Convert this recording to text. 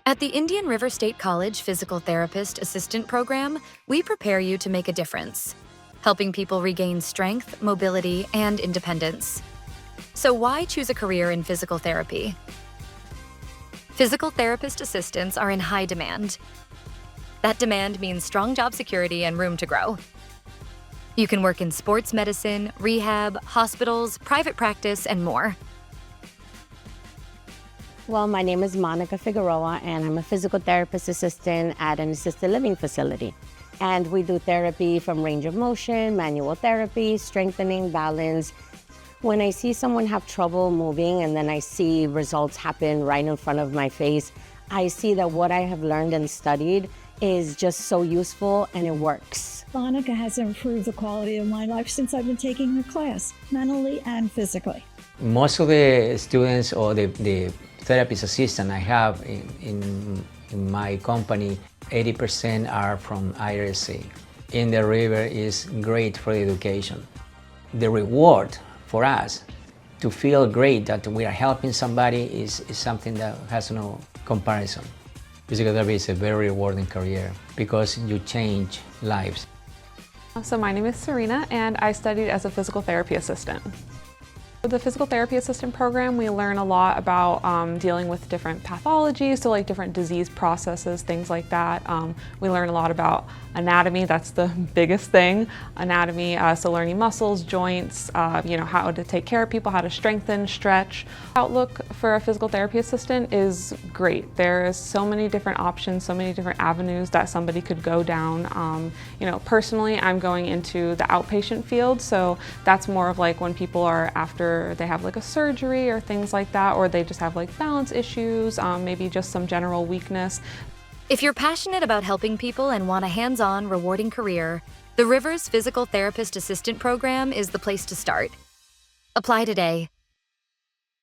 At the Indian River State College Physical Therapist Assistant Program, we prepare you to make a difference, helping people regain strength, mobility, and independence. So why choose a career in physical therapy? Physical therapist assistants are in high demand. That demand means strong job security and room to grow. You can work in sports medicine, rehab, hospitals, private practice, and more. Well, my name is Monica Figuera, and I'm a physical therapist assistant at an assisted living facility. And we do therapy from range of motion, manual therapy, strengthening, balance. When I see someone have trouble moving and then I see results happen right in front of my face, I see that what I have learned and studied is just so useful and it works. Monica has improved the quality of my life since I've been taking her class, mentally and physically. Most of the students or the therapist assistant I have in my company, 80% are from IRC. In the river is great for education. The reward for us to feel great that we are helping somebody is something that has no comparison. Physical therapy is a very rewarding career because you change lives. So my name is Serena and I studied as a physical therapy assistant. With the physical therapy assistant program, we learn a lot about dealing with different pathologies, so like different disease processes, things like that. We learn a lot about anatomy, that's the biggest thing. Anatomy, so learning muscles, joints, how to take care of people, how to strengthen, stretch. Outlook for a physical therapy assistant is great. There's so many different options, so many different avenues that somebody could go down. Personally, I'm going into the outpatient field, so that's more of like when people are after they have like a surgery or things like that, or they just have like balance issues, maybe just some general weakness. If you're passionate about helping people and want a hands-on, rewarding career, the Rivers Physical Therapist Assistant Program is the place to start. Apply today.